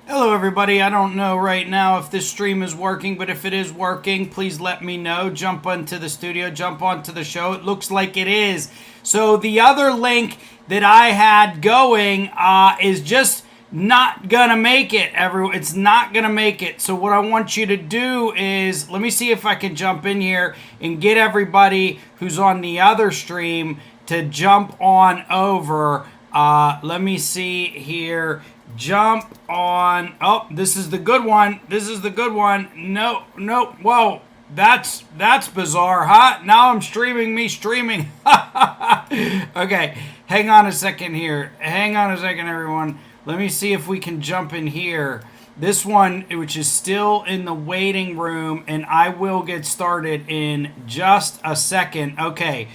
Hello everybody, I don't know right now if this stream is working, but if it is working, please let me know. Jump onto the studio, jump onto the show. It looks like it is. So the other link that I had going is just not gonna make it, everyone. It's not gonna make it. So what I want you to do is, let me see if I can jump in here and get everybody who's on the other stream to jump on over. Let me see here. Jump on. Oh, this is the good one. This is the good one. No. Whoa. That's bizarre, huh? Now I'm streaming me streaming. Okay. Hang on a second here. Hang on a second, everyone. Let me see if we can jump in here. This one, which is still in the waiting room, and I will get started in just a second. Okay.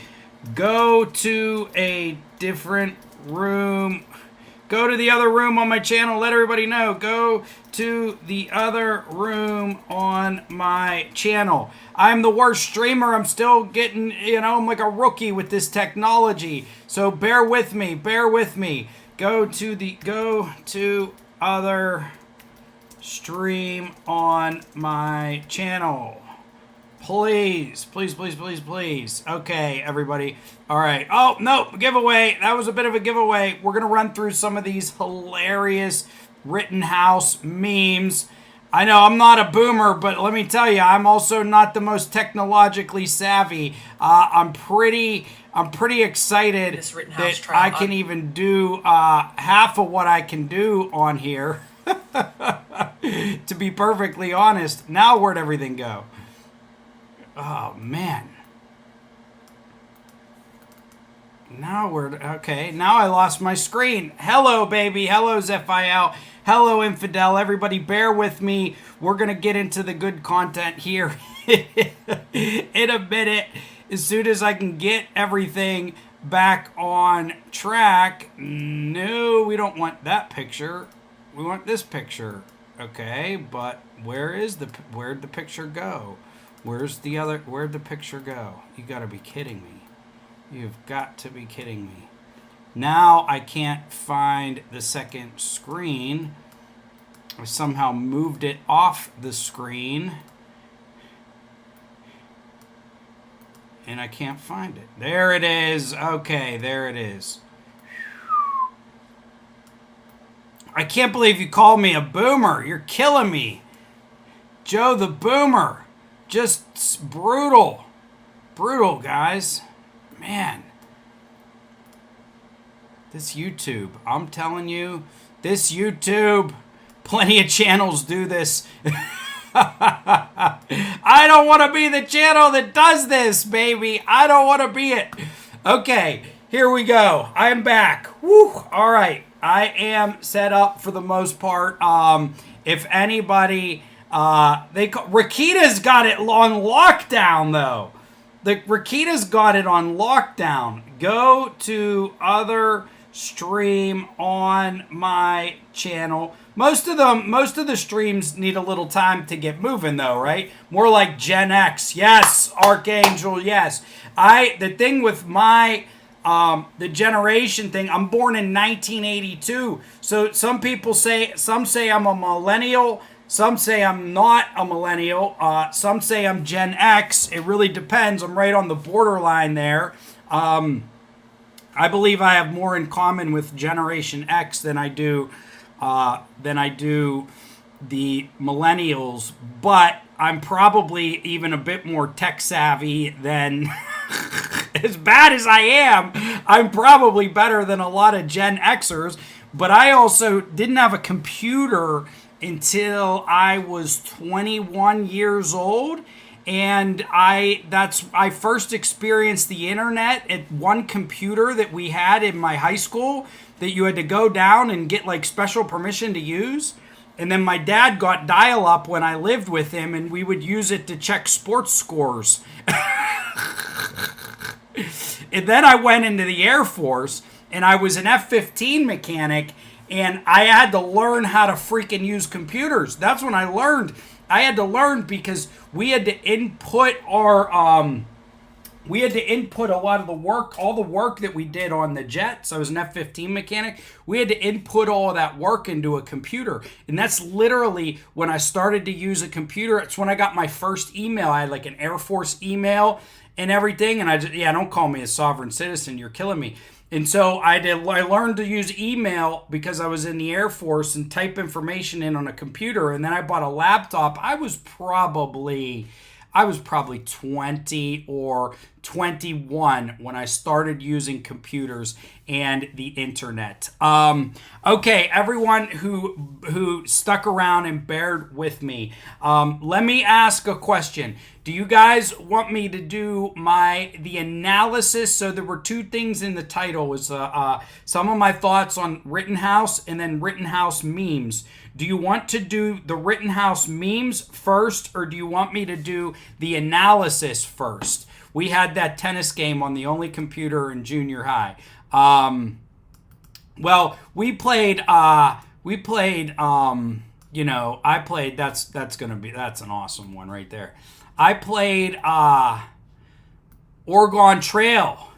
Go to a different room. Go to the other room on my channel. Let everybody know. Go to the other room on my channel. I'm the worst streamer. I'm still getting, I'm like a rookie with this technology. So bear with me. Bear with me. Go to other stream on my channel. Please. Okay, everybody. All right. Oh, no, giveaway. That was a bit of a giveaway. We're going to run through some of these hilarious Rittenhouse memes. I know I'm not a boomer, but let me tell you, I'm also not the most technologically savvy. I'm pretty excited that I can even do half of what I can do on here. To be perfectly honest. Now where'd everything go? Oh, man. Now okay, now I lost my screen. Hello, baby. Hello, Zephiel. Hello, Infidel. Everybody bear with me. We're going to get into the good content here in a minute. As soon as I can get everything back on track. No, we don't want that picture. We want this picture. Okay, but where'd the picture go? Where'd the picture go? You gotta be kidding me. You've got to be kidding me. Now I can't find the second screen. I somehow moved it off the screen. And I can't find it. There it is. Okay, there it is. I can't believe you called me a boomer. You're killing me. Joe the Boomer. Just brutal. Brutal, guys. Man. This YouTube, I'm telling you, this YouTube, plenty of channels do this. I don't want to be the channel that does this, baby. I don't want to be it. Okay, here we go. I'm back. Woo. All right. I am set up for the most part. If anybody... Rakita's got it on lockdown, though. Rakita's got it on lockdown. Go to other stream on my channel. Most of the streams need a little time to get moving, though, right? More like Gen X. Yes, Archangel, yes. The thing with my... the generation thing, I'm born in 1982. So some say I'm a millennial. Some say I'm not a millennial. Some say I'm Gen X. It really depends. I'm right on the borderline there. I believe I have more in common with Generation X than I do the millennials. But I'm probably even a bit more tech savvy than... As bad as I am, I'm probably better than a lot of Gen Xers. But I also didn't have a computer until I was 21 years old, and I first experienced the internet at one computer that we had in my high school that you had to go down and get like special permission to use. And then my dad got dial-up when I lived with him, and we would use it to check sports scores. And then I went into the Air Force, and I was an F-15 mechanic, and I had to learn how to freaking use computers. That's when I learned. I had to learn because we had to input our we had to input a lot of the work, all the work that we did on the jets. I was an F-15 mechanic. We had to input all of that work into a computer. And that's literally when I started to use a computer. It's when I got my first email. I had like an Air Force email and everything. And I just, yeah, don't call me a sovereign citizen. You're killing me. And so I learned to use email because I was in the Air Force and type information in on a computer. And then I bought a laptop. I was probably 20 or 21 when I started using computers and the internet. Okay, everyone who stuck around and bared with me, let me ask a question. Do you guys want me to do the analysis? So there were two things in the title. Was some of my thoughts on Rittenhouse and then Rittenhouse memes. Do you want to do the Rittenhouse memes first, or do you want me to do the analysis first? We had that tennis game on the only computer in junior high. Well, we played, I played, that's an awesome one right there. I played, Oregon Trail.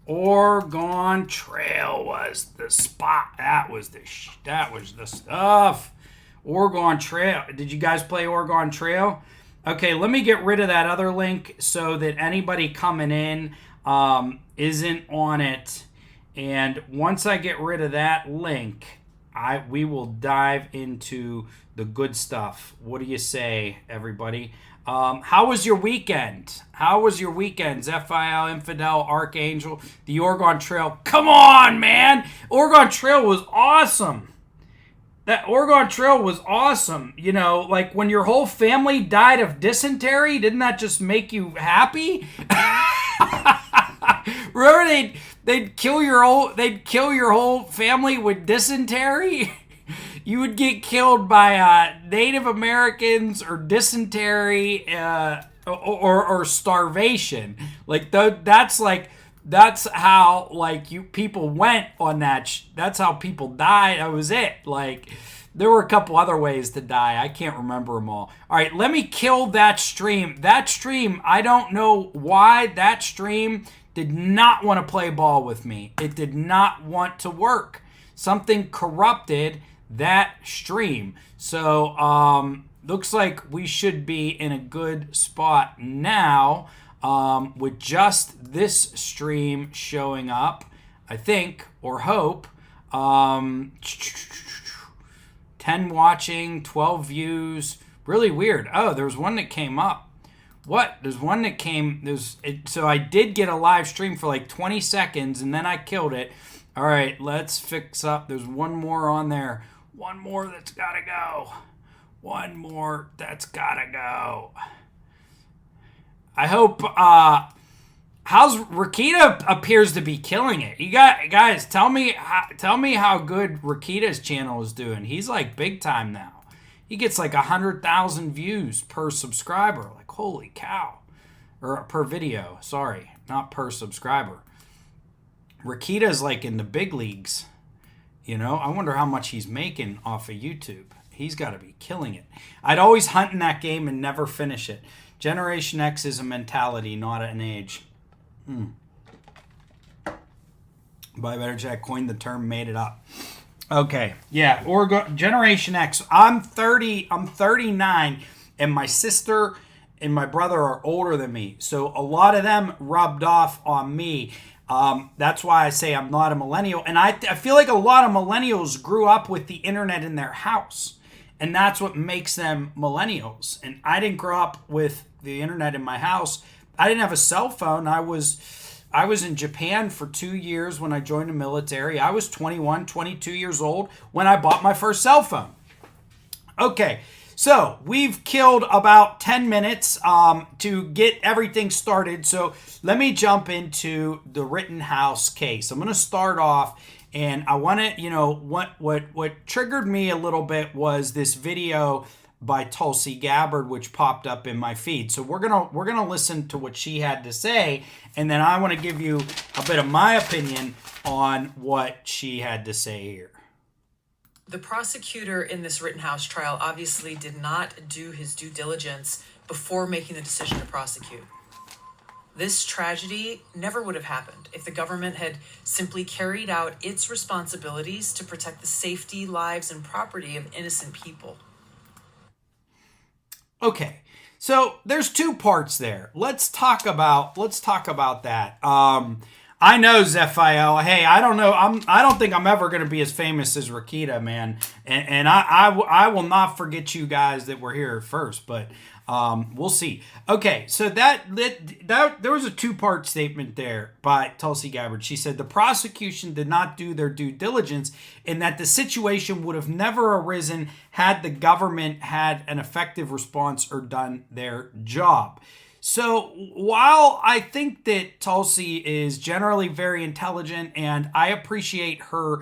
Oregon Trail was the spot. That was the stuff. Oregon Trail. Did you guys play Oregon Trail? Okay, let me get rid of that other link so that anybody coming in isn't on it. And once I get rid of that link, we will dive into the good stuff. What do you say, everybody? How was your weekend? How was your weekends? FIL, Infidel, Archangel, the Oregon Trail. Come on, man! Oregon Trail was awesome. That Oregon Trail was awesome. You know, like when your whole family died of dysentery, didn't that just make you happy? Remember they'd kill your whole family with dysentery? You would get killed by Native Americans or dysentery or starvation. Like that's how like people went on that. That's how people died. That was it. Like there were a couple other ways to die. I can't remember them all. All right, let me kill that stream. That stream, I don't know why that stream did not want to play ball with me. It did not want to work. Something corrupted that stream. So looks like we should be in a good spot now with just this stream showing up, I think, or hope. 10 watching, 12 views. Really weird. Oh, there's one that came up. What? There's one that came. So I did get a live stream for like 20 seconds and then I killed it. All right, let's fix up. There's one more on there. One more that's got to go. One more that's got to go. I hope, how's Rakita appears to be killing it. You guys, tell me how good Rakita's channel is doing. He's like big time now. He gets like 100,000 views per subscriber. Like, holy cow. Or per video, sorry, not per subscriber. Rakita's like in the big leagues. You know, I wonder how much he's making off of YouTube. He's got to be killing it. I'd always hunt in that game and never finish it. Generation X is a mentality, not an age. By Better Jack coined the term, made it up. Okay, yeah, Generation X. I'm 30, I'm 39, and my sister and my brother are older than me. So a lot of them rubbed off on me. That's why I say I'm not a millennial. And I feel like a lot of millennials grew up with the internet in their house. And that's what makes them millennials. And I didn't grow up with the internet in my house. I didn't have a cell phone. I was in Japan for 2 years when I joined the military. I was 21, 22 years old when I bought my first cell phone. Okay, so we've killed about 10 minutes to get everything started. So let me jump into the Rittenhouse case. I'm going to start off, and I want to, you know, what triggered me a little bit was this video by Tulsi Gabbard, which popped up in my feed. So we're gonna listen to what she had to say, and then I want to give you a bit of my opinion on what she had to say here. The prosecutor in this Rittenhouse trial obviously did not do his due diligence before making the decision to prosecute. This tragedy never would have happened if the government had simply carried out its responsibilities to protect the safety, lives, and property of innocent people. Okay, so there's two parts there. Let's talk about that. I know Zephael. Hey, I don't know. I don't think I'm ever going to be as famous as Rakita, man. And I will not forget you guys that were here first, but we'll see. Okay, so that there was a two-part statement there by Tulsi Gabbard. She said the prosecution did not do their due diligence and that the situation would have never arisen had the government had an effective response or done their job. So while I think that Tulsi is generally very intelligent and I appreciate her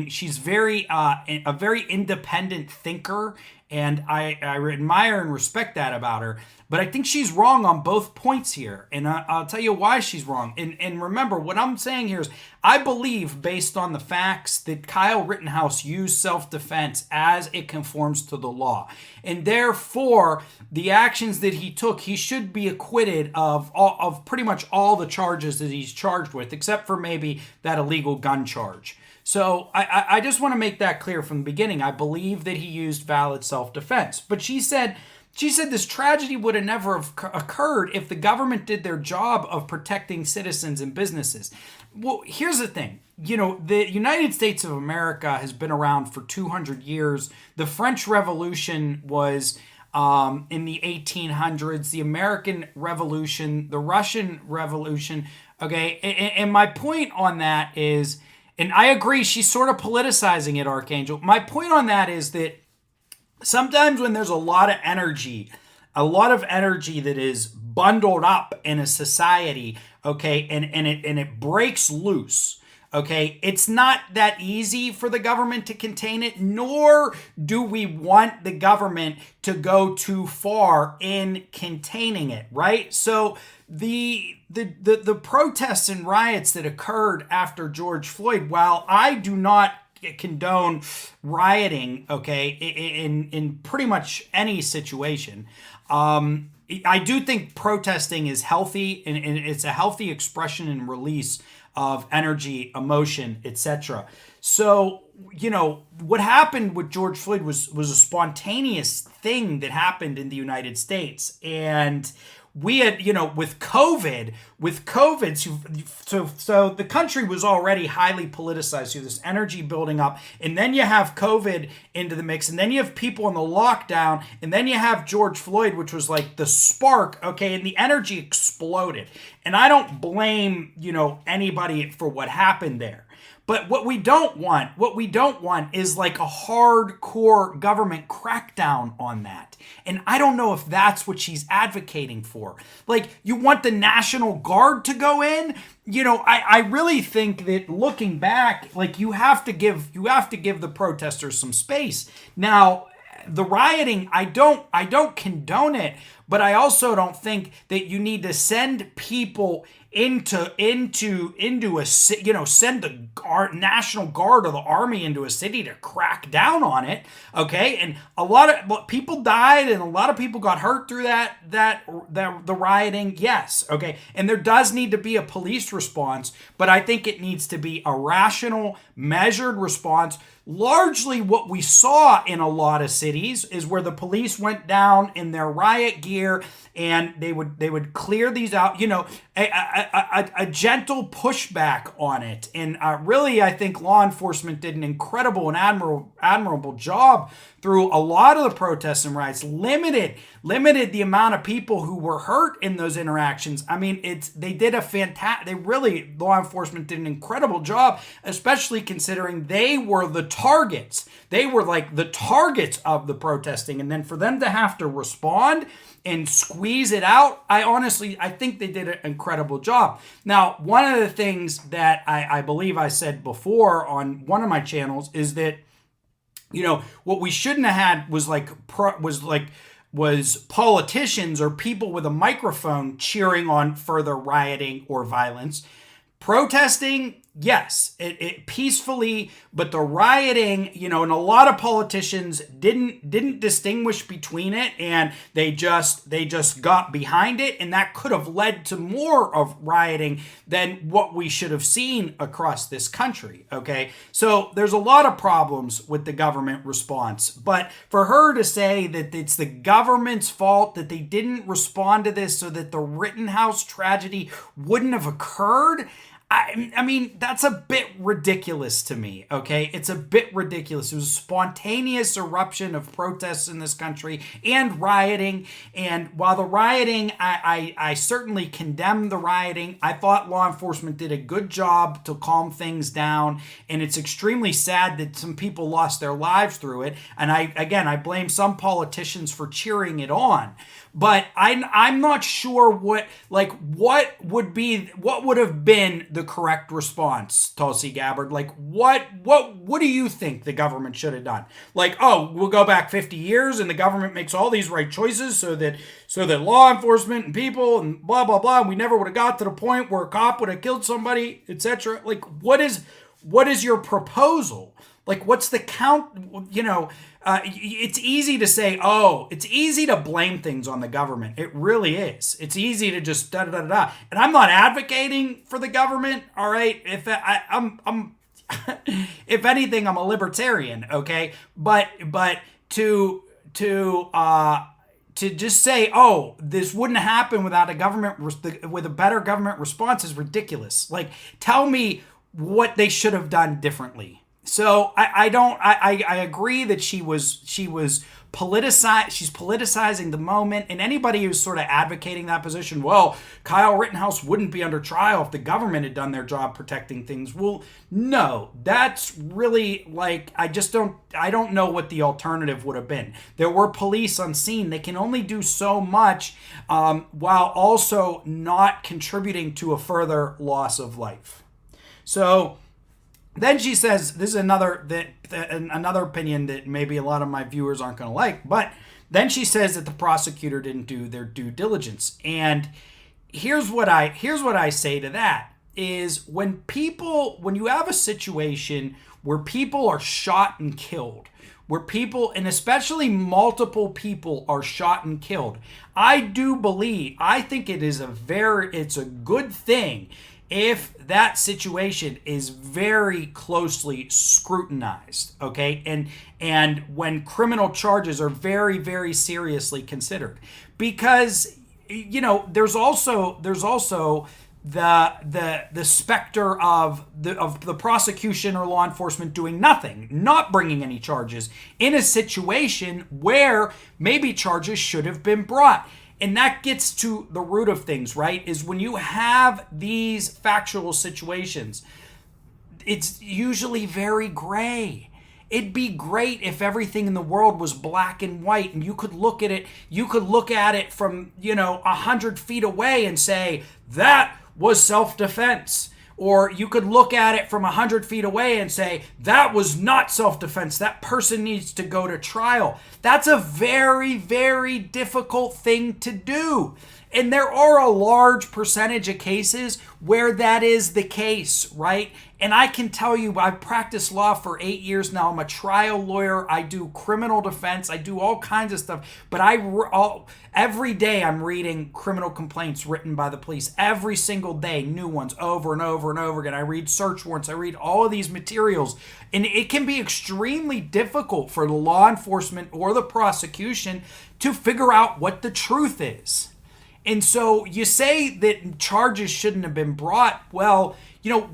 she's very a very independent thinker, and I admire and respect that about her. But I think she's wrong on both points here, and I'll tell you why she's wrong. And remember, what I'm saying here is I believe, based on the facts, that Kyle Rittenhouse used self-defense as it conforms to the law. And therefore, the actions that he took, he should be acquitted of pretty much all the charges that he's charged with, except for maybe that illegal gun charge. So I just want to make that clear from the beginning. I believe that he used valid self-defense. But she said this tragedy would have never have occurred if the government did their job of protecting citizens and businesses. Well, here's the thing. You know, the United States of America has been around for 200 years. The French Revolution was in the 1800s, the American Revolution, the Russian Revolution. Okay, and my point on that is, and I agree, she's sort of politicizing it, Archangel. My point on that is that sometimes when there's a lot of energy that is bundled up in a society, okay, and it breaks loose, okay, it's not that easy for the government to contain it, nor do we want the government to go too far in containing it, right? So the protests and riots that occurred after George Floyd, while I do not condone rioting, okay, in pretty much any situation, I do think protesting is healthy, and it's a healthy expression and release of energy, emotion, etc. So, you know, what happened with George Floyd was a spontaneous thing that happened in the United States. And we had, you know, with COVID, so the country was already highly politicized. So this energy building up, and then you have COVID into the mix, and then you have people in the lockdown, and then you have George Floyd, which was like the spark, okay, and the energy exploded. And I don't blame, you know, anybody for what happened there. But what we don't want is like a hardcore government crackdown on that. And I don't know if that's what she's advocating for. Like, you want the National Guard to go in? You know, I really think that looking back, like, you have to give the protesters some space. Now, the rioting, I don't condone it, but I also don't think that you need to send people into a, you know, send the National Guard or the army into a city to crack down on it, okay? And a lot of people died and a lot of people got hurt through the rioting, yes, okay? And there does need to be a police response, but I think it needs to be a rational, measured response. Largely what we saw in a lot of cities is where the police went down in their riot gear and they would clear these out, you know, a gentle pushback on it. And really, I think law enforcement did an incredible and admirable job through a lot of the protests and riots, limited the amount of people who were hurt in those interactions. I mean, law enforcement did an incredible job, especially considering they were the targets. They were like the targets of the protesting. And then for them to have to respond and squeeze it out, I think they did an incredible job. Now, one of the things that I believe I said before on one of my channels is that, you know, what we shouldn't have had was politicians or people with a microphone cheering on further rioting or violence. Protesting yes, it peacefully, but the rioting, and a lot of politicians didn't distinguish between it, and they just got behind it, and that could have led to more of rioting than what we should have seen across this country. Okay, so there's a lot of problems with the government response, but for her to say that it's the government's fault that they didn't respond to this so that the Rittenhouse tragedy wouldn't have occurred, I mean, that's a bit ridiculous to me, okay? It's a bit ridiculous. It was a spontaneous eruption of protests in this country and rioting. And while the rioting, I certainly condemn the rioting. I thought law enforcement did a good job to calm things down. And it's extremely sad that some people lost their lives through it. And I blame some politicians for cheering it on. But I'm not sure what would have been the correct response, Tulsi Gabbard. Like, what do you think the government should have done? Like, oh, we'll go back 50 years and the government makes all these right choices so that law enforcement and people and blah blah blah, we never would have got to the point where a cop would have killed somebody, etc. Like, what is your proposal? Like, what's the count? It's easy to say, it's easy to blame things on the government. It really is. It's easy to just da-da-da-da. And I'm not advocating for the government, all right? If if anything, I'm a libertarian, okay? But to just say, this wouldn't happen without a government with a better government response is ridiculous. Like, tell me what they should have done differently. So I agree that she was politicized. She's politicizing the moment, and anybody who's sort of advocating that position, well, Kyle Rittenhouse wouldn't be under trial if the government had done their job protecting things. Well, no, that's really I don't know what the alternative would have been. There were police on scene. They can only do so much while also not contributing to a further loss of life. So then she says, this is another opinion that maybe a lot of my viewers aren't going to like, but then she says that the prosecutor didn't do their due diligence. And here's what I say to that is when you have a situation where people are shot and killed, where people, and especially multiple people, are shot and killed, I think it's a good thing if that situation is very closely scrutinized, okay? And when criminal charges are very, very seriously considered. Because, there's also the specter of the prosecution or law enforcement doing nothing, not bringing any charges in a situation where maybe charges should have been brought. And that gets to the root of things, right? Is when you have these factual situations, it's usually very gray. It'd be great if everything in the world was black and white and you could look at it from, 100 feet away and say, that was self-defense. Or you could look at it from 100 feet away and say, that was not self-defense. That person needs to go to trial. That's a very, very difficult thing to do. And there are a large percentage of cases where that is the case, right? And I can tell you, I've practiced law for 8 years now. I'm a trial lawyer. I do criminal defense. I do all kinds of stuff. But every day I'm reading criminal complaints written by the police. Every single day, new ones over and over and over again. I read search warrants. I read all of these materials. And it can be extremely difficult for the law enforcement or the prosecution to figure out what the truth is. And so you say that charges shouldn't have been brought. Well,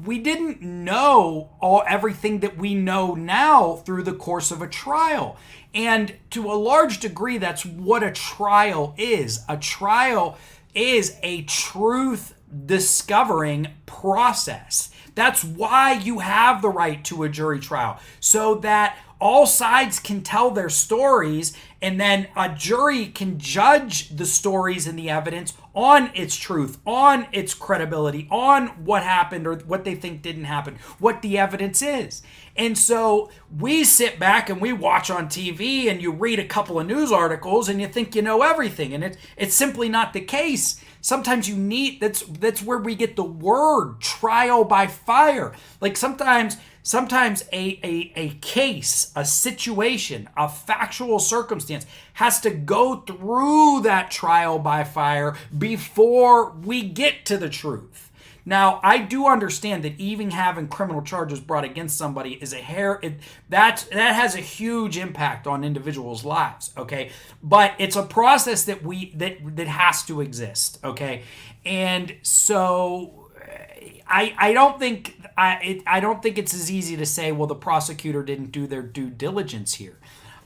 we didn't know everything that we know now through the course of a trial. And to a large degree, that's what a trial is. A trial is a truth discovering process. That's why you have the right to a jury trial, so that all sides can tell their stories, and then a jury can judge the stories and the evidence on its truth, on its credibility, on what happened or what they think didn't happen, what the evidence is. And so we sit back and we watch on TV and you read a couple of news articles and you think you know everything, and it's simply not the case. Sometimes you need, that's where we get the word trial by fire. Like sometimes a case, a situation, a factual circumstance has to go through that trial by fire before we get to the truth. Now, I do understand that even having criminal charges brought against somebody is that has a huge impact on individuals' lives, okay? But it's a process that has to exist, okay? And so I don't think it's as easy to say, well, the prosecutor didn't do their due diligence here.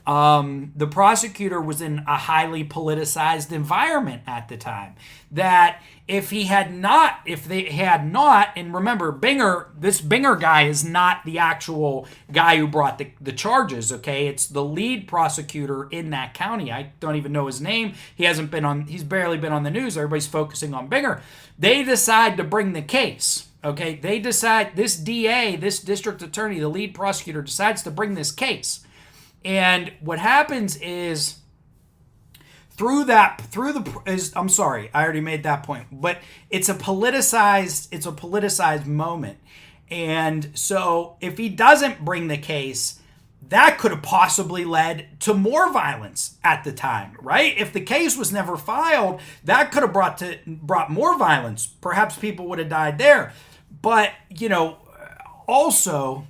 The prosecutor was in a highly politicized environment at the time. That if they had not, and remember, this Binger guy is not the actual guy who brought the charges, okay? It's the lead prosecutor in that county. I don't even know his name. He's barely been on the news. Everybody's focusing on Binger. They decide to bring the case, okay? They decide, this DA, this district attorney, the lead prosecutor decides to bring this case. And what happens is I'm sorry, I already made that point, but it's a politicized moment. And so if he doesn't bring the case, that could have possibly led to more violence at the time, right? If the case was never filed, that could have brought more violence. Perhaps people would have died there. But, also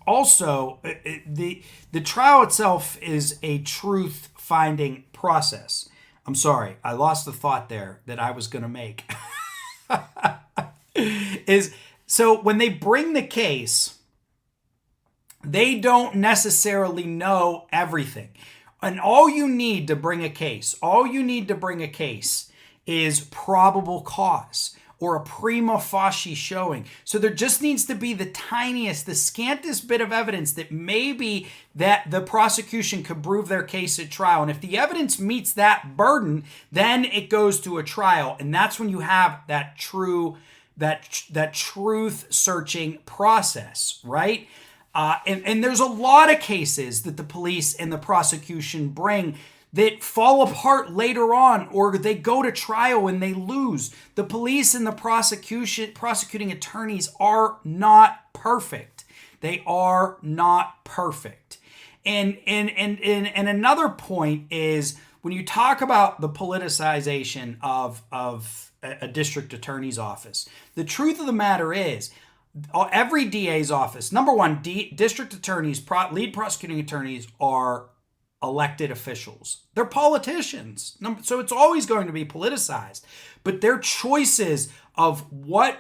the trial itself is a truth-finding process. I'm sorry, I lost the thought there that I was going to make. So when they bring the case, they don't necessarily know everything. And all you need to bring a case is probable cause, or a prima facie showing. So there just needs to be the scantest bit of evidence that maybe that the prosecution could prove their case at trial. And if the evidence meets that burden, then it goes to a trial. And that's when you have that truth-searching process, right? And there's a lot of cases that the police and the prosecution bring that fall apart later on, or they go to trial and they lose. The police and the prosecuting attorneys are not perfect. They are not perfect. And another point is when you talk about the politicization of a district attorney's office, the truth of the matter is every DA's office, number one, district attorneys, lead prosecuting attorneys are elected officials. They're politicians. So it's always going to be politicized. But their choices of what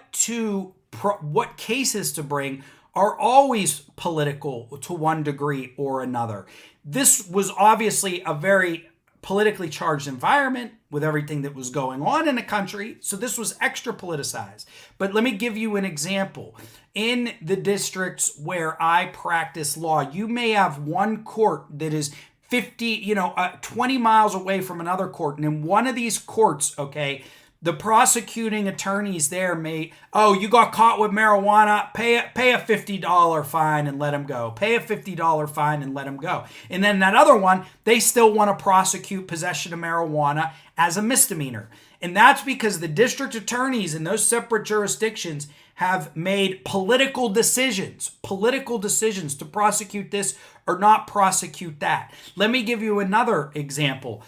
cases to bring are always political to one degree or another. This was obviously a very politically charged environment with everything that was going on in the country. So this was extra politicized. But let me give you an example. In the districts where I practice law, you may have one court that is 20 miles away from another court. And in one of these courts, okay, the prosecuting attorneys there you got caught with marijuana, pay a $50 fine and let him go. Pay a $50 fine and let him go. And then that other one, they still want to prosecute possession of marijuana as a misdemeanor. And that's because the district attorneys in those separate jurisdictions have made political decisions to prosecute this or not prosecute that. Let me give you another example.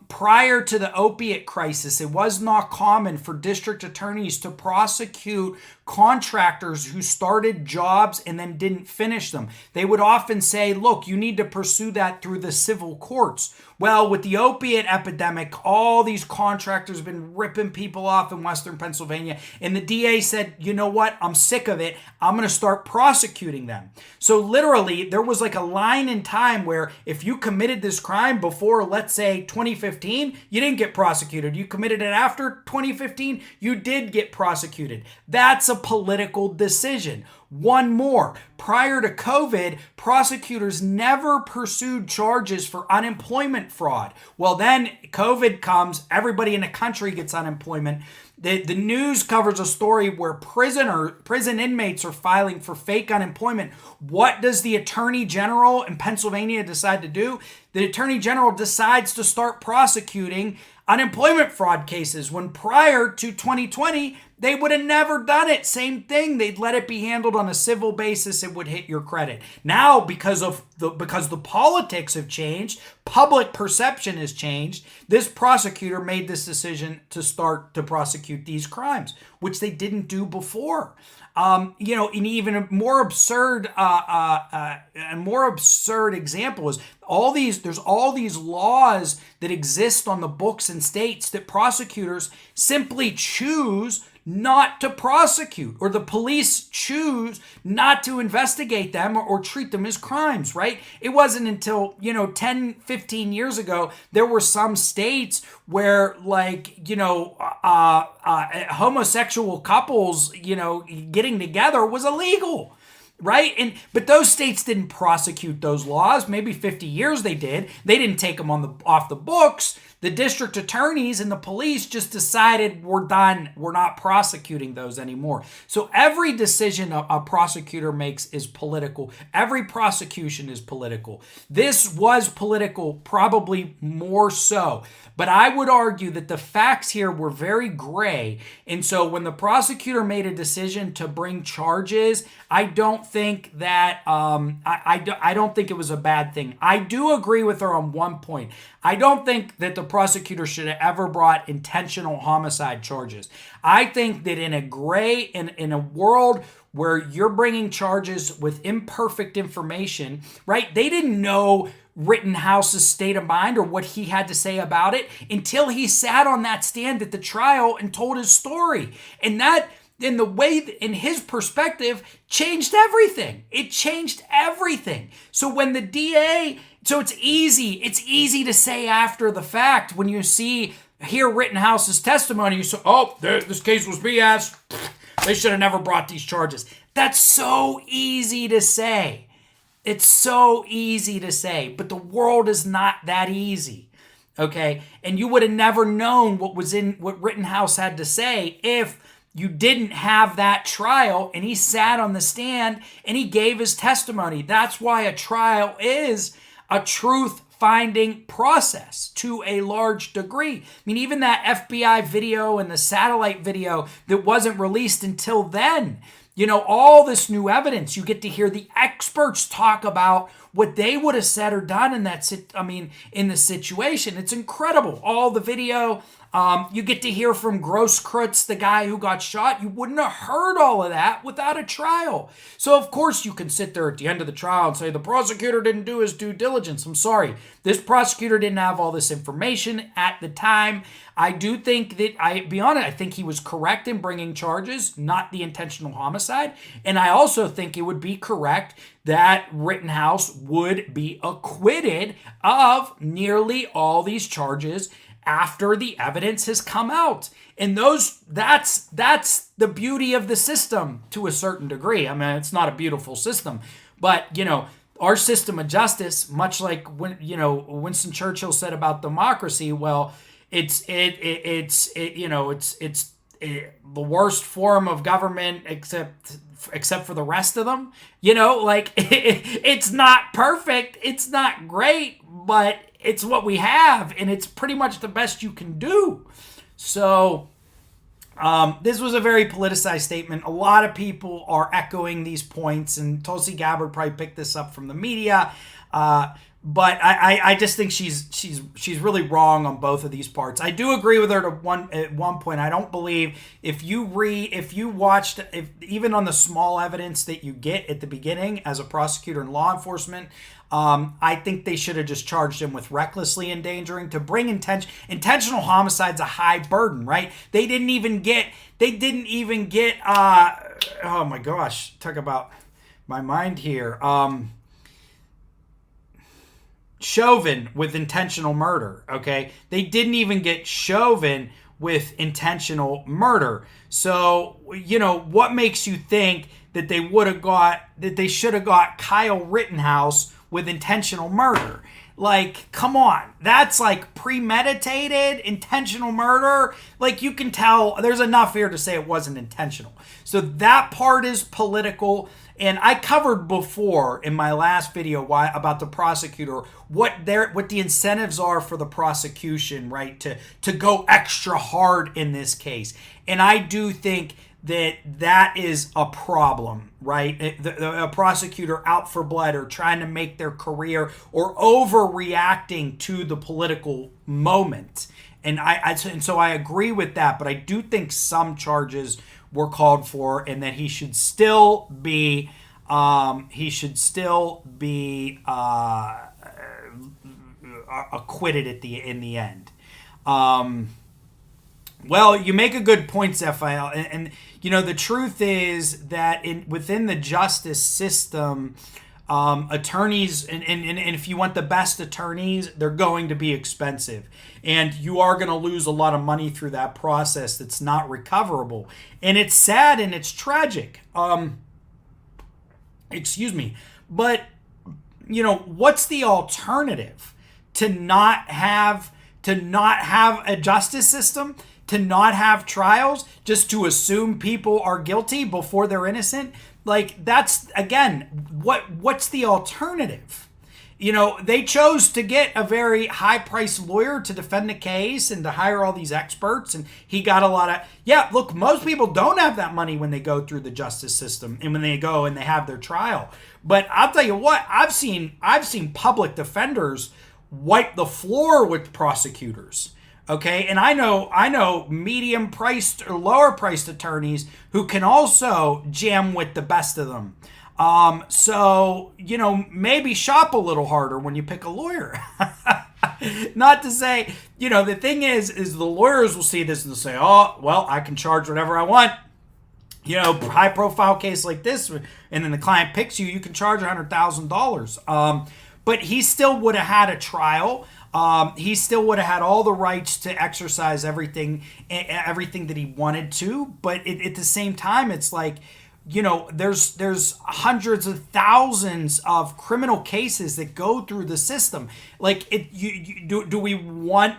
Prior to the opiate crisis, it was not common for district attorneys to prosecute contractors who started jobs and then didn't finish them. They would often say, look, you need to pursue that through the civil courts. Well, with the opiate epidemic, all these contractors have been ripping people off in Western Pennsylvania. And the DA said, you know what? I'm sick of it. I'm going to start prosecuting them. So literally, there was like a line in time where if you committed this crime before, let's say, 2015, you didn't get prosecuted. You committed it after 2015, you did get prosecuted. That's a political decision. One more. Prior to COVID, prosecutors never pursued charges for unemployment fraud. Well, then COVID comes, everybody in the country gets unemployment. The news covers a story where prison inmates are filing for fake unemployment. What does the Attorney General in Pennsylvania decide to do? The Attorney General decides to start prosecuting unemployment fraud cases when prior to 2020, they would have never done it. Same thing. They'd let it be handled on a civil basis. It would hit your credit. Now, because the politics have changed, public perception has changed, this prosecutor made this decision to start to prosecute these crimes, which they didn't do before. An even more absurd example is there's all these laws that exist on the books in states that prosecutors simply choose not to prosecute, or the police choose not to investigate them or treat them as crimes, right? It wasn't until, 10, 15 years ago, there were some states where homosexual couples, getting together was illegal. Right? But those states didn't prosecute those laws. Maybe 50 years they did. They didn't take them off the books. The district attorneys and the police just decided we're done. We're not prosecuting those anymore. So every decision a prosecutor makes is political. Every prosecution is political. This was political, probably more so. But I would argue that the facts here were very gray. And so when the prosecutor made a decision to bring charges, I don't think that I don't think it was a bad thing. I do agree with her on one point. I don't think that the prosecutor should have ever brought intentional homicide charges. I think that in a world where you're bringing charges with imperfect information, right? They didn't know Rittenhouse's state of mind or what he had to say about it until he sat on that stand at the trial and told his story. And that, in the way, in his perspective, changed everything. It changed everything. So when the DA, so it's easy to say after the fact when you hear Rittenhouse's testimony, you say, this case was BS. They should have never brought these charges. That's so easy to say. It's so easy to say, but the world is not that easy, okay? And you would have never known what Rittenhouse had to say if you didn't have that trial and he sat on the stand and he gave his testimony. That's why a trial is a truth-finding process to a large degree. I mean, even that FBI video and the satellite video that wasn't released until then, all this new evidence, you get to hear the experts talk about what they would have said or done in the situation. It's incredible. All the video, you get to hear from Grosskreutz, the guy who got shot. You wouldn't have heard all of that without a trial. So of course you can sit there at the end of the trial and say the prosecutor didn't do his due diligence. I'm sorry. This prosecutor didn't have all this information at the time. I do think that, I think he was correct in bringing charges, not the intentional homicide. And I also think it would be correct that Rittenhouse would be acquitted of nearly all these charges after the evidence has come out. And that's the beauty of the system to a certain degree. I mean, it's not a beautiful system, but our system of justice, much like when Winston Churchill said about democracy, well, it's the worst form of government except for the rest of them. It's not perfect, it's not great, but it's what we have, and it's pretty much the best you can do. So this was a very politicized statement. A lot of people are echoing these points, and Tulsi Gabbard probably picked this up from the media. But I just think she's really wrong on both of these parts. I do agree with her at one point. I don't believe if you watched even on the small evidence that you get at the beginning as a prosecutor and law enforcement, I think they should have just charged him with recklessly endangering. To bring intentional homicide's a high burden, right? They didn't even get oh my gosh, talk about my mind here. Chauvin with intentional murder, okay? They didn't even get Chauvin with intentional murder. So, what makes you think that they should have got Kyle Rittenhouse with intentional murder? Like, come on. That's like premeditated, intentional murder. Like, you can tell there's enough here to say it wasn't intentional. So that part is political. And I covered before in my last video why about the prosecutor, what the incentives are for the prosecution, right, to go extra hard in this case. And I do think that is a problem, right? A prosecutor out for blood or trying to make their career or overreacting to the political moment. And so I agree with that, but I do think some charges were called for and that he should still be acquitted in the end. Well, you make a good point, Zephael, and you know the truth is that within the justice system, attorneys and if you want the best attorneys, they're going to be expensive, and you are going to lose a lot of money through that process that's not recoverable, and it's sad and it's tragic. Excuse me, but you know what's the alternative to not have a justice system? To not have trials, just to assume people are guilty before they're innocent? Like, that's, again, what's the alternative? You know, they chose to get a very high-priced lawyer to defend the case and to hire all these experts, and he got a lot of, yeah, look, most people don't have that money when they go through the justice system and when they go and they have their trial. But I'll tell you what, I've seen public defenders wipe the floor with prosecutors. Okay, and I know medium-priced or lower-priced attorneys who can also jam with the best of them. So, you know, maybe shop a little harder when you pick a lawyer. Not to say, you know, the thing is the lawyers will see this and they'll say, oh, well, I can charge whatever I want. You know, high-profile case like this, and then the client picks you, you can charge $100,000. But he still would have had a trial. He still would have had all the rights to exercise everything that he wanted to. But at the same time, it's like, you know, there's hundreds of thousands of criminal cases that go through the system. Like, do we want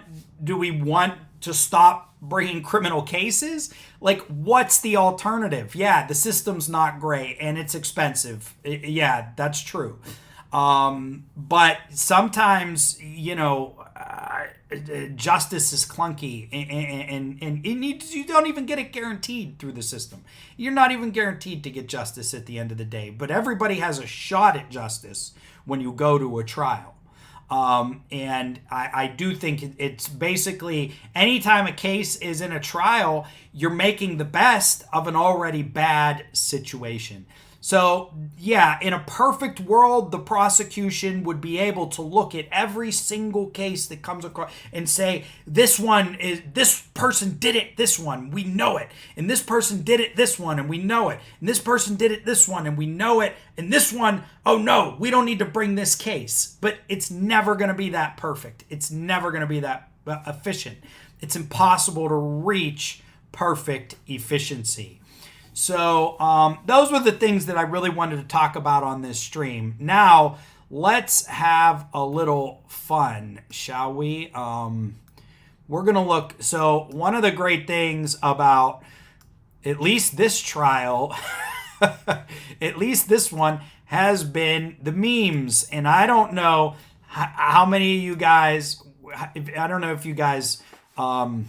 to stop bringing criminal cases? Like, what's the alternative? Yeah, the system's not great and it's expensive. Yeah, that's true. But sometimes, you know, justice is clunky and you don't even get it guaranteed through the system. You're not even guaranteed to get justice at the end of the day, but everybody has a shot at justice when you go to a trial. And I do think it's basically anytime a case is in a trial, you're making the best of an already bad situation. So, yeah, in a perfect world, the prosecution would be able to look at every single case that comes across and say, this person did it, this one, we know it. And this person did it, this one, and we know it. And this person did it, this one, and we know it. And this one, oh no, we don't need to bring this case. But it's never going to be that perfect. It's never going to be that efficient. It's impossible to reach perfect efficiency. So those were the things that I really wanted to talk about on this stream. Now, let's have a little fun, shall we? We're going to look. So one of the great things about at least this trial, at least this one, has been the memes. And I don't know how many of you guys, I don't know if you guys have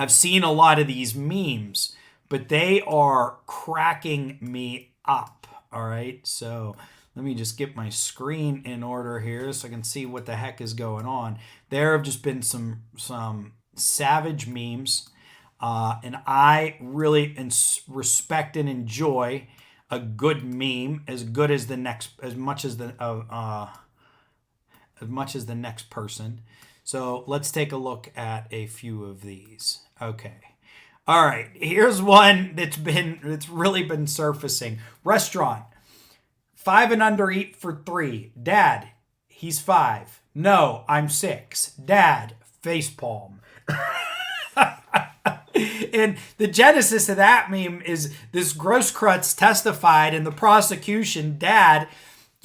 seen a lot of these memes. But they are cracking me up, all right? So let me just get my screen in order here so I can see what the heck is going on. There have just been some savage memes, and I really respect and enjoy a good meme as much as the next person. So let's take a look at a few of these. Okay. All right, here's one that's really been surfacing. Restaurant. 5 and under eat for 3. Dad, he's 5. No, I'm 6. Dad, facepalm. And the genesis of that meme is this Grosskreutz testified in the prosecution. Dad,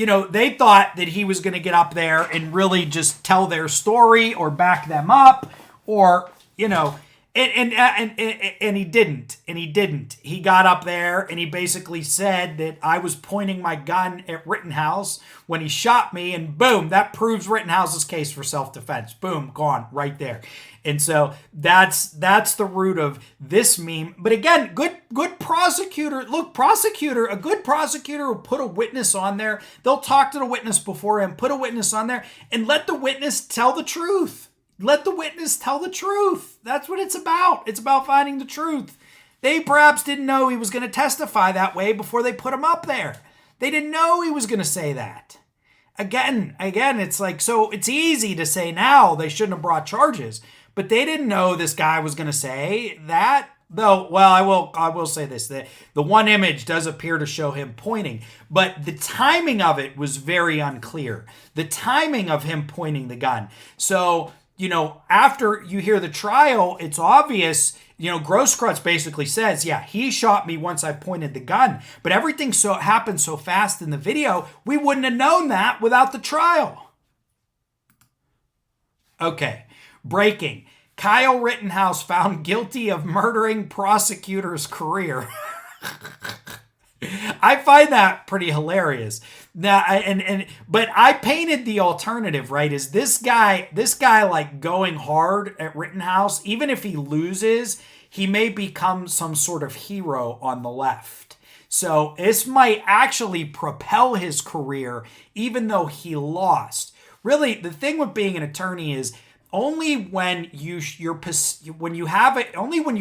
they thought that he was going to get up there and really just tell their story or back them up, or, and he didn't. And he didn't. He got up there and he basically said that I was pointing my gun at Rittenhouse when he shot me, and boom, that proves Rittenhouse's case for self-defense. Boom, gone right there. And so that's the root of this meme. But again, good prosecutor. Look, a good prosecutor will put a witness on there. They'll talk to the witness before him, put a witness on there, and let the witness tell the truth. Let the witness tell the truth. That's what it's about. It's about finding the truth. They perhaps didn't know he was going to testify that way before they put him up there. They didn't know he was going to say that. Again, it's like, so it's easy to say now they shouldn't have brought charges, but they didn't know this guy was going to say that. Though, well, I will say this, that the one image does appear to show him pointing, but the timing of it was very unclear. The timing of him pointing the gun. So, after you hear the trial, it's obvious, Grosskreutz basically says, yeah, he shot me once I pointed the gun, but everything happened so fast in the video, we wouldn't have known that without the trial. Okay, breaking. Kyle Rittenhouse found guilty of murdering prosecutor's career. I find that pretty hilarious. Now, but I painted the alternative, right? Is this guy like going hard at Rittenhouse? Even if he loses, he may become some sort of hero on the left. So this might actually propel his career, even though he lost. Really, the thing with being an attorney is only when you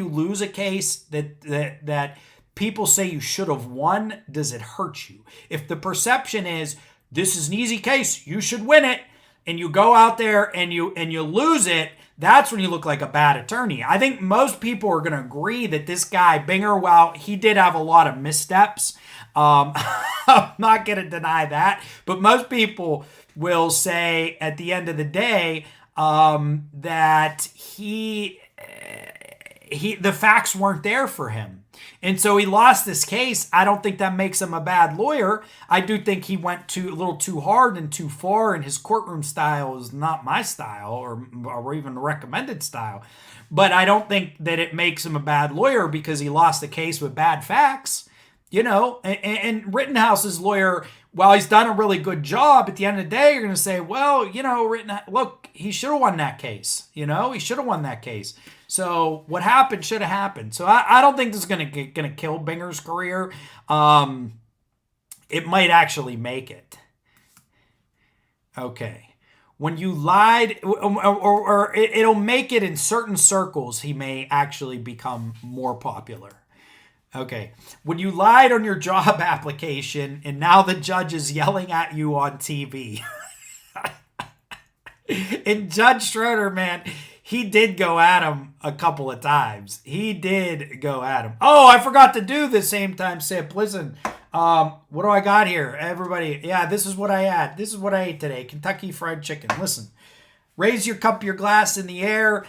lose a case that people say you should have won, does it hurt you? If the perception is this is an easy case, you should win it, and you go out there and you lose it, that's when you look like a bad attorney. I think most people are going to agree that this guy Binger, while he did have a lot of missteps, I'm not going to deny that, but most people will say at the end of the day that the facts weren't there for him. And so he lost this case. I don't think that makes him a bad lawyer. I do think he went a little too hard and too far, and his courtroom style is not my style or even the recommended style. But I don't think that it makes him a bad lawyer because he lost the case with bad facts. And Rittenhouse's lawyer, while he's done a really good job, at the end of the day, you're going to say, well, look, he should have won that case. He should have won that case. So what happened should have happened. So I don't think this is going to kill Binger's career. It might actually make it. Okay. When you lied, or it'll make it in certain circles, he may actually become more popular. Okay. When you lied on your job application and now the judge is yelling at you on TV. And Judge Schroeder, man, he did go at him a couple of times. He did go at him. Oh, I forgot to do the same time sip. Listen, what do I got here? Everybody, yeah, this is what I had. This is what I ate today. Kentucky Fried Chicken. Listen, raise your cup, your glass in the air.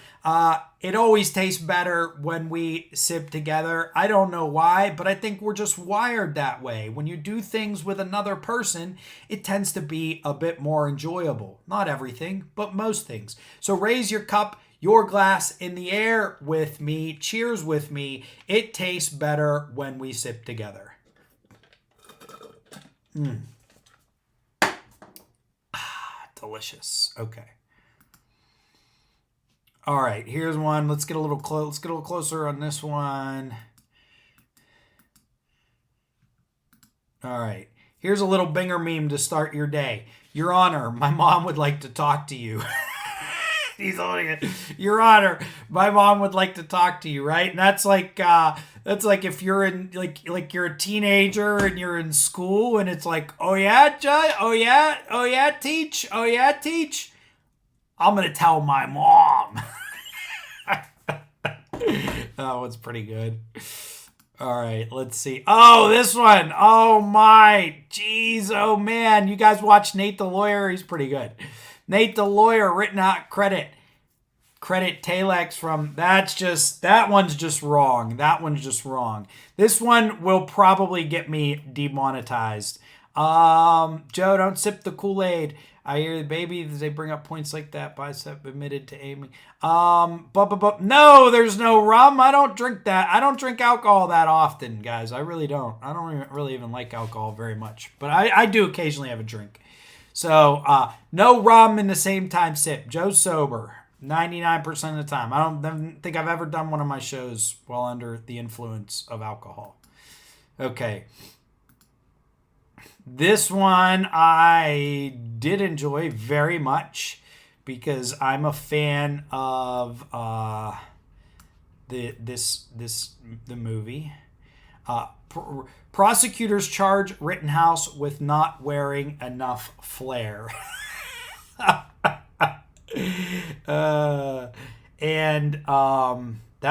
It always tastes better when we sip together. I don't know why, but I think we're just wired that way. When you do things with another person, it tends to be a bit more enjoyable. Not everything, but most things. So raise your cup, your glass in the air with me. Cheers with me. It tastes better when we sip together. Delicious. Okay. All right, here's one. Let's get a little close. Let's get a little closer on this one. All right. Here's a little Binger meme to start your day. Your Honor, my mom would like to talk to you. He's holding it. Your Honor, my mom would like to talk to you, right? And that's like if you're in like you're a teenager and you're in school and it's like, oh yeah, Judge, oh yeah, teach. I'm gonna tell my mom. That one's pretty good. All right, let's see. Oh, this one. Oh my, jeez, oh man. You guys watch Nate the Lawyer? He's pretty good. Nate the Lawyer, written out credit Telex from, that one's just wrong. That one's just wrong. This one will probably get me demonetized. Joe, don't sip the Kool-Aid. I hear the baby, they bring up points like that. Bicep admitted to Amy. No, there's no rum. I don't drink that. I don't drink alcohol that often, guys. I really don't. I don't really even like alcohol very much. But I do occasionally have a drink. So, no rum in the same time sip. Joe's sober 99% of the time. I don't think I've ever done one of my shows while under the influence of alcohol. Okay. This one I did enjoy very much because I'm a fan of the movie. Prosecutors charge Rittenhouse with not wearing enough flair. That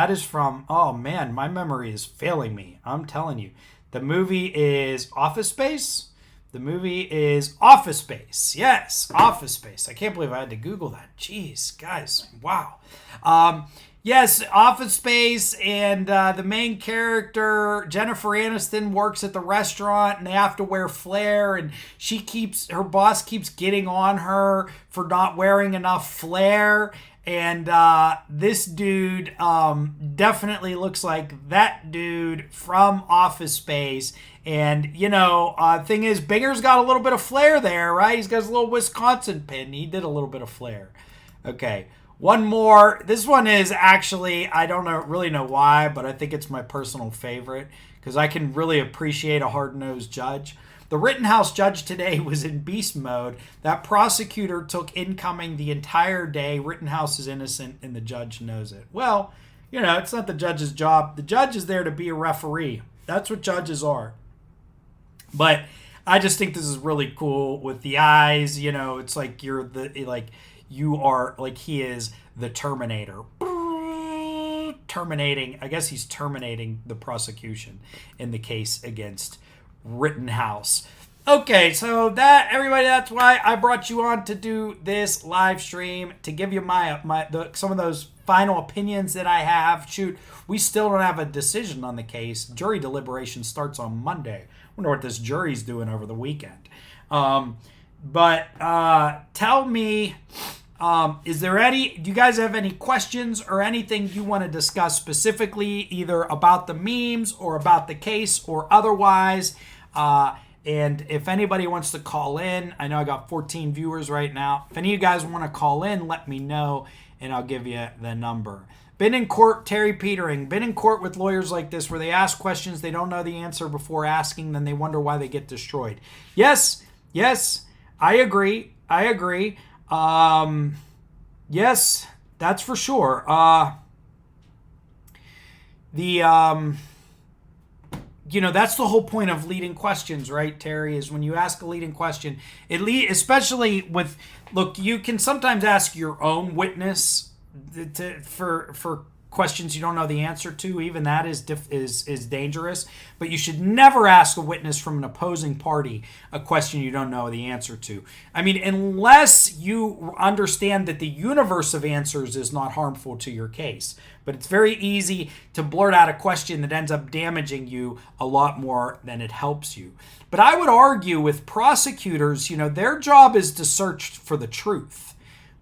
is from, oh man, my memory is failing me. I'm telling you. The movie is Office Space. The movie is Office Space. Yes, Office Space. I can't believe I had to Google that. Jeez, guys. Wow. Yes, Office Space, and the main character, Jennifer Aniston, works at the restaurant, and they have to wear flair, and her boss keeps getting on her for not wearing enough flair. And this dude definitely looks like that dude from Office Space. And, thing is, Binger's got a little bit of flair there, right? He's got his little Wisconsin pin. He did a little bit of flair. Okay, one more. This one is actually, I don't really know why, but I think it's my personal favorite because I can really appreciate a hard-nosed judge. The Rittenhouse judge today was in beast mode. That prosecutor took incoming the entire day. Rittenhouse is innocent, and the judge knows it. Well, it's not the judge's job. The judge is there to be a referee. That's what judges are. But I just think this is really cool with the eyes. It's like he is the Terminator. I guess he's terminating the prosecution in the case against Rittenhouse. Okay, so everybody, that's why I brought you on to do this live stream, to give you some of those final opinions that I have. Shoot, we still don't have a decision on the case. Jury deliberation starts on Monday. Wonder what this jury's doing over the weekend. But tell me, do you guys have any questions or anything you want to discuss specifically, either about the memes or about the case or otherwise? And if anybody wants to call in, I know I got 14 viewers right now. If any of you guys want to call in, let me know and I'll give you the number. Been in court, Terry Petering, been in court with lawyers like this where they ask questions, they don't know the answer before asking, then they wonder why they get destroyed. Yes, I agree. Yes, that's for sure. That's the whole point of leading questions, right, Terry, is when you ask a leading question, especially with, look, you can sometimes ask your own witness for questions you don't know the answer to. Even that is dangerous. But you should never ask a witness from an opposing party a question you don't know the answer to. I mean, unless you understand that the universe of answers is not harmful to your case. But it's very easy to blurt out a question that ends up damaging you a lot more than it helps you. But I would argue with prosecutors, their job is to search for the truth.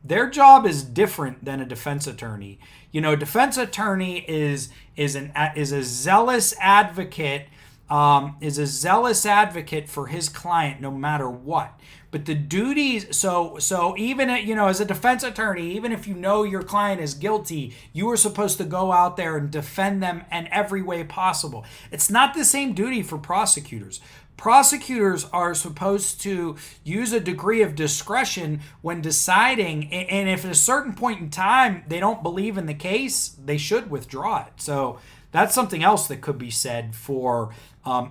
Their job is different than a defense attorney. A defense attorney is a zealous advocate, for his client no matter what. But the duties, so even as a defense attorney, even if your client is guilty, you are supposed to go out there and defend them in every way possible. It's not the same duty for prosecutors. Prosecutors are supposed to use a degree of discretion when deciding, and if at a certain point in time they don't believe in the case, they should withdraw it. So that's something else that could be said for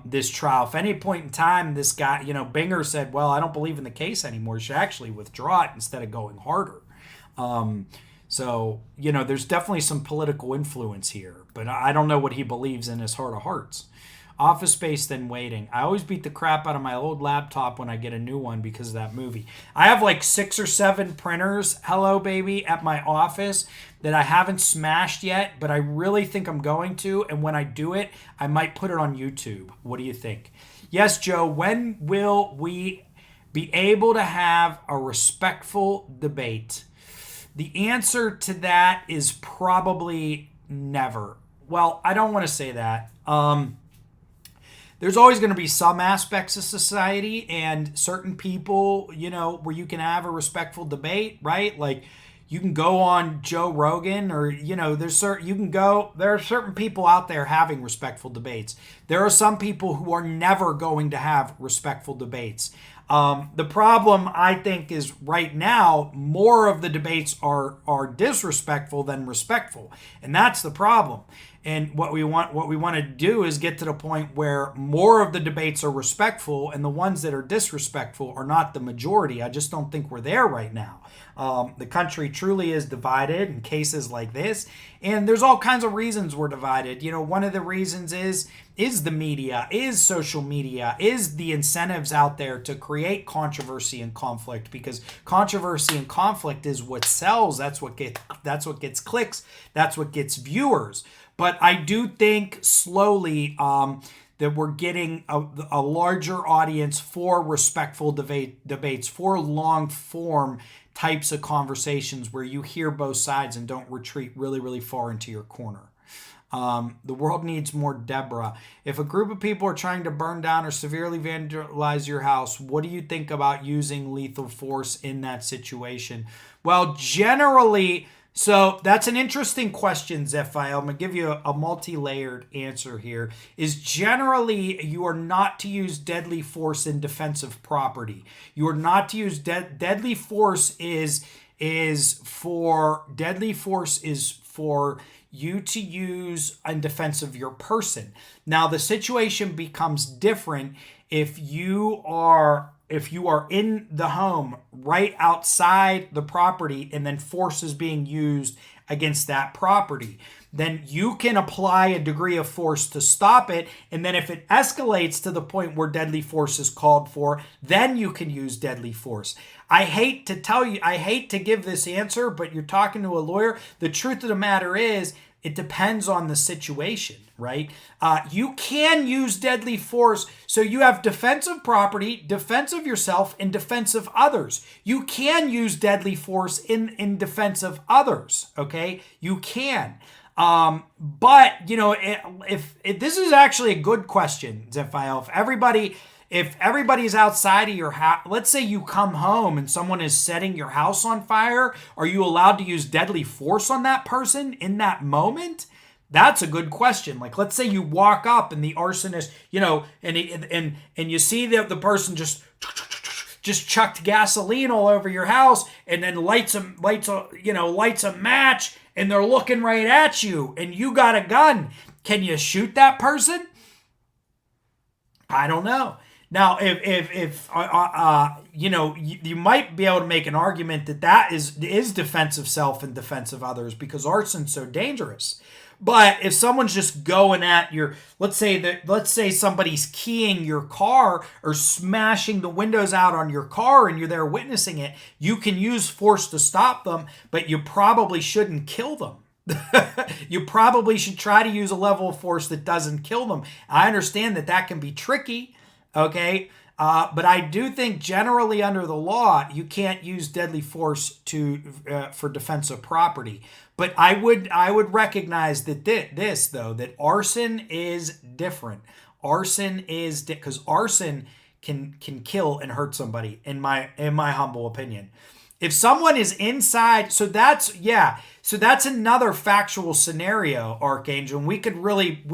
this trial. If at any point in time this guy, Binger said, well, I don't believe in the case anymore, you should actually withdraw it instead of going harder. So, there's definitely some political influence here, but I don't know what he believes in his heart of hearts. Office Space, then Waiting. I always beat the crap out of my old laptop when I get a new one because of that movie. I have like 6 or 7 printers, hello baby, at my office that I haven't smashed yet, but I really think I'm going to. And when I do it, I might put it on YouTube. What do you think? Yes, Joe, when will we be able to have a respectful debate? The answer to that is probably never. Well, I don't want to say that. There's always going to be some aspects of society and certain people, where you can have a respectful debate, right? Like you can go on Joe Rogan or, there are certain people out there having respectful debates. There are some people who are never going to have respectful debates. The problem, I think, is right now more of the debates are disrespectful than respectful, and that's the problem. And what we want to do is get to the point where more of the debates are respectful, and the ones that are disrespectful are not the majority. I just don't think we're there right now. The country truly is divided in cases like this, and there's all kinds of reasons we're divided. One of the reasons is the media, is social media, is the incentives out there to create controversy and conflict, because controversy and conflict is what sells. That's what gets clicks. That's what gets viewers. But I do think slowly that we're getting a larger audience for respectful debates, for long form types of conversations where you hear both sides and don't retreat really, really far into your corner. The world needs more Deborah. If a group of people are trying to burn down or severely vandalize your house, what do you think about using lethal force in that situation? Well, generally, so that's an interesting question, Zephiel. I'm going to give you a multi-layered answer here. Is generally you are not to use deadly force in defense of property. You are not to use deadly force is for you to use in defense of your person. Now the situation becomes different if you are in the home right outside the property and then force is being used against that property. Then you can apply a degree of force to stop it. And then if it escalates to the point where deadly force is called for, then you can use deadly force. I hate to give this answer, but you're talking to a lawyer. The truth of the matter is, it depends on the situation, right? You can use deadly force. So you have defense of property, defense of yourself, and defense of others. You can use deadly force in defense of others, okay? You can. But, if this is actually a good question, Zephiel, if everybody's outside of your house, let's say you come home and someone is setting your house on fire, are you allowed to use deadly force on that person in that moment? That's a good question. Like, let's say you walk up and the arsonist, and you see the person just chucked gasoline all over your house and then lights a match and they're looking right at you and you got a gun. Can you shoot that person? I don't know. Now, if you might be able to make an argument that is defense of self and defense of others because arson's so dangerous. But if someone's just going at let's say somebody's keying your car or smashing the windows out on your car and you're there witnessing it, you can use force to stop them, but you probably shouldn't kill them. You probably should try to use a level of force that doesn't kill them. I understand that can be tricky. Okay, but I do think generally under the law you can't use deadly force for defense of property. But I would recognize that arson is different. Arson is because arson can kill and hurt somebody in my humble opinion. If someone is inside, so that's another factual scenario, Archangel. And we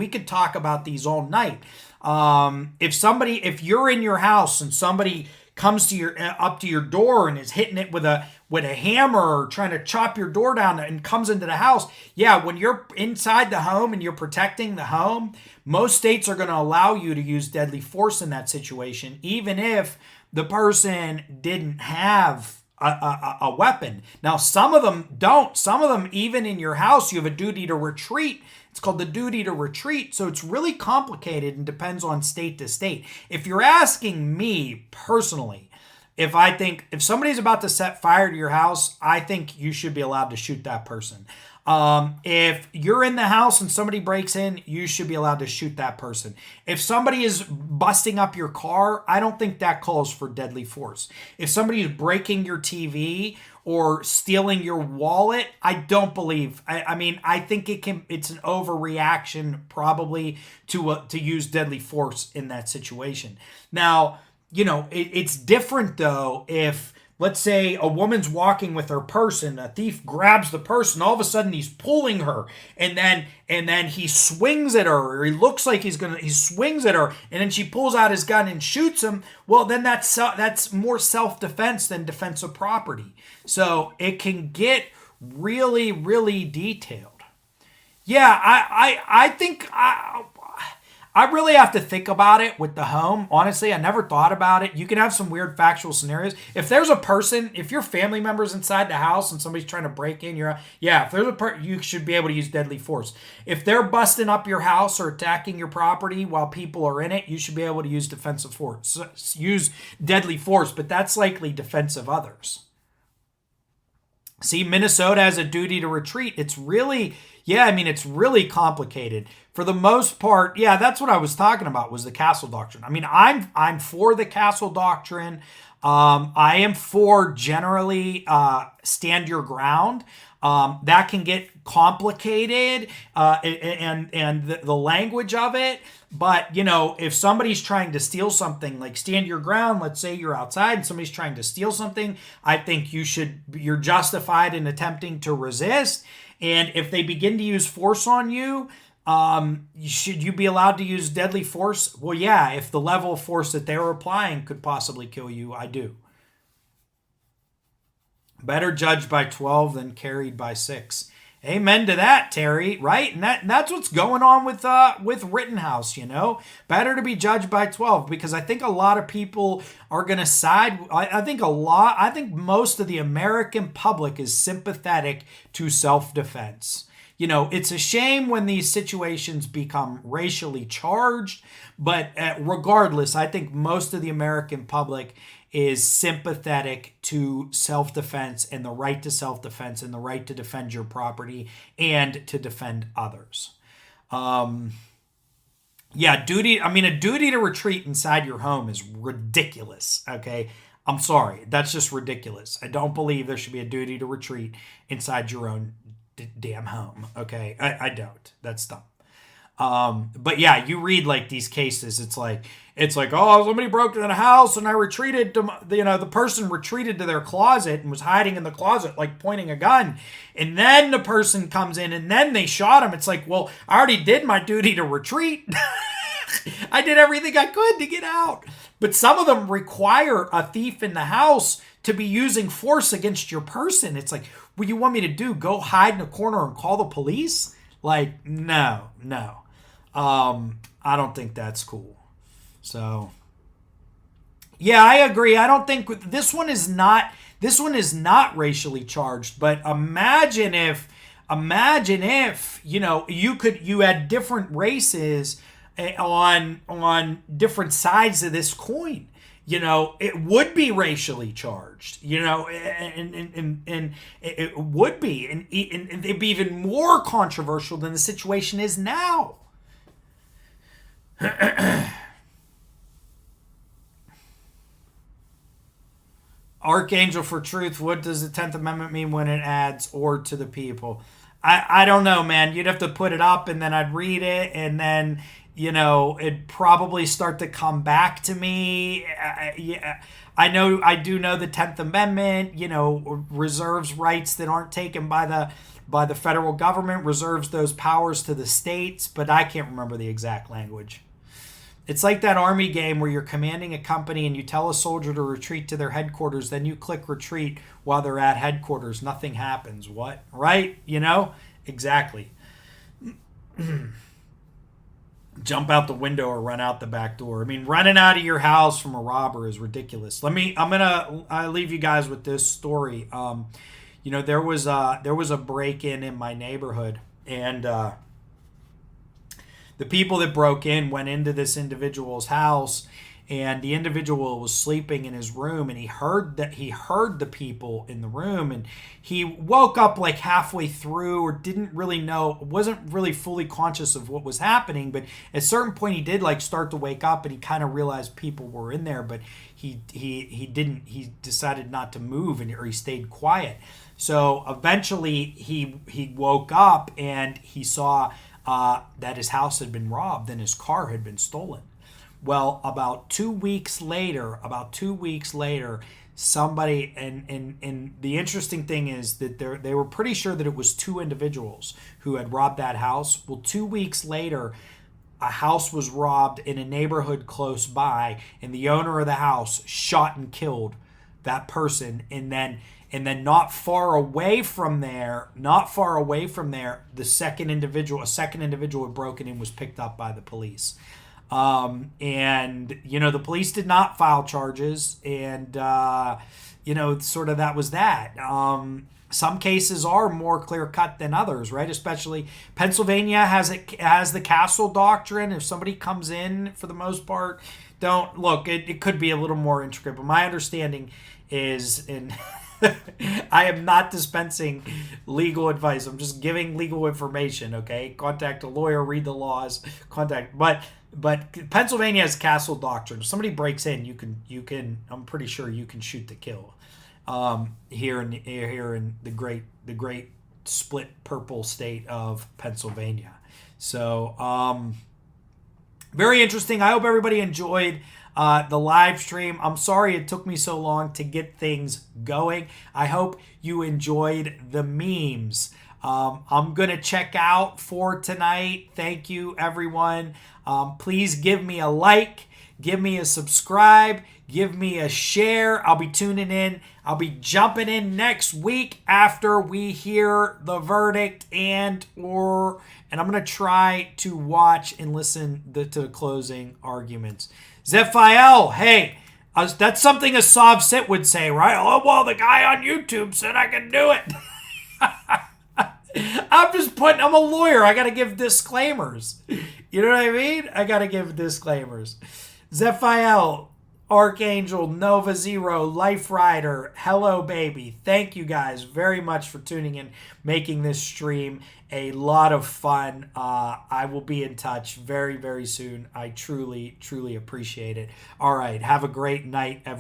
could talk about these all night. If you're in your house and somebody comes up to your door and is hitting it with a hammer or trying to chop your door down and comes into the house, when you're inside the home and you're protecting the home, most states are going to allow you to use deadly force in that situation, even if the person didn't have a weapon. Now, some of them don't. Some of them, even in your house, you have a duty to retreat. It's called the duty to retreat. So it's really complicated and depends on state to state. If you're asking me personally, if somebody's about to set fire to your house, I think you should be allowed to shoot that person. If you're in the house and somebody breaks in, you should be allowed to shoot that person. If somebody is busting up your car, I don't think that calls for deadly force. If somebody is breaking your TV or stealing your wallet, I don't believe. I mean, I think it's an overreaction probably to use deadly force in that situation. Now, it's different though if, let's say, a woman's walking with her purse and a thief grabs the purse and all of a sudden he's pulling her and then he swings at her, or he looks like he swings at her, and then she pulls out his gun and shoots him. Well, then that's more self-defense than defense of property. So it can get really, really detailed. Yeah, I think I really have to think about it with the home. Honestly, I never thought about it. You can have some weird factual scenarios. If there's a person, if your family member's inside the house and somebody's trying to break in, if there's you should be able to use deadly force. If they're busting up your house or attacking your property while people are in it, you should be able to use defensive force, use deadly force, but that's likely defense of others. See, Minnesota has a duty to retreat. It's really complicated. For the most part, that's what I was talking about, was the castle doctrine. I mean, I'm for the castle doctrine. I am for generally stand your ground. That can get complicated and the language of it. But, if somebody's trying to steal something, like stand your ground, let's say you're outside and somebody's trying to steal something, I think you're justified in attempting to resist. And if they begin to use force on you, should you be allowed to use deadly force? Well, yeah, if the level of force that they're applying could possibly kill you, I do. Better judged by 12 than carried by 6. Amen to that, Terry, right? And that's what's going on with Rittenhouse, Better to be judged by 12, because I think a lot of people are going to side. I think most of the American public is sympathetic to self-defense. It's a shame when these situations become racially charged, but regardless, I think most of the American public is sympathetic to self-defense and the right to self-defense and the right to defend your property and to defend others. A duty to retreat inside your home is ridiculous, okay? I'm sorry, that's just ridiculous. I don't believe there should be a duty to retreat inside your own damn home, okay? I don't. That's dumb. But yeah, you read like these cases, it's like, oh, somebody broke into the house and I retreated to, the person retreated to their closet and was hiding in the closet, like pointing a gun. And then the person comes in and then they shot him. It's like, well, I already did my duty to retreat. I did everything I could to get out. But some of them require a thief in the house to be using force against your person. It's like, what do you want me to do? Go hide in a corner and call the police? Like, no. I don't think that's cool. So, yeah, I agree. I don't think this one is not racially charged, but imagine if you had different races on different sides of this coin. It would be racially charged, and it would be, and it'd be even more controversial than the situation is now. Archangel for Truth, what does the 10th Amendment mean when it adds or to the people? I don't know, man. You'd have to put it up and then I'd read it and then, it'd probably start to come back to me. I do know the 10th Amendment, reserves rights that aren't taken by the federal government, reserves those powers to the states, but I can't remember the exact language. It's like that army game where you're commanding a company and you tell a soldier to retreat to their headquarters, then you click retreat while they're at headquarters. Nothing happens. What? Right? Exactly. Jump out the window or run out the back door. I mean, running out of your house from a robber is ridiculous. I'm gonna leave you guys with this story. There was a break-in in my neighborhood, and the people that broke in went into this individual's house and the individual was sleeping in his room, and he heard the people in the room, and he woke up like halfway through, or didn't really know, wasn't really fully conscious of what was happening. But at a certain point, he did like start to wake up, and he kind of realized people were in there, but he decided not to move, or he stayed quiet. So eventually he woke up, and he saw that his house had been robbed and his car had been stolen. Well, about 2 weeks later, somebody, and the interesting thing is that they were pretty sure that it was two individuals who had robbed that house. Well, 2 weeks later, a house was robbed in a neighborhood close by, and the owner of the house shot and killed that person. And then not far away from there, a second individual had broken in, was picked up by the police. And the police did not file charges, and sort of that was that. Some cases are more clear cut than others, right? Especially Pennsylvania has the castle doctrine. If somebody comes in, for the most part, don't look. It could be a little more intricate, but my understanding is, and I am not dispensing legal advice. I'm just giving legal information. Okay, contact a lawyer, read the laws, But Pennsylvania has castle doctrine. If somebody breaks in, you can. I'm pretty sure you can shoot to kill. Here in the great split purple state of Pennsylvania. So very interesting. I hope everybody enjoyed the live stream. I'm sorry it took me so long to get things going. I hope you enjoyed the memes. I'm going to check out for tonight. Thank you, everyone. Please give me a like, give me a subscribe, give me a share. I'll be tuning in. I'll be jumping in next week after we hear the verdict, and I'm going to try to watch and listen to the closing arguments. Zephiel, hey, that's something a Sov Sit would say, right? Oh, well, the guy on YouTube said I can do it. I'm a lawyer. I got to give disclaimers. You know what I mean? I got to give disclaimers. Zephiel, Archangel, Nova Zero, Life Rider, Hello Baby. Thank you guys very much for tuning in, making this stream a lot of fun. I will be in touch very, very soon. I truly, truly appreciate it. All right. Have a great night, everyone.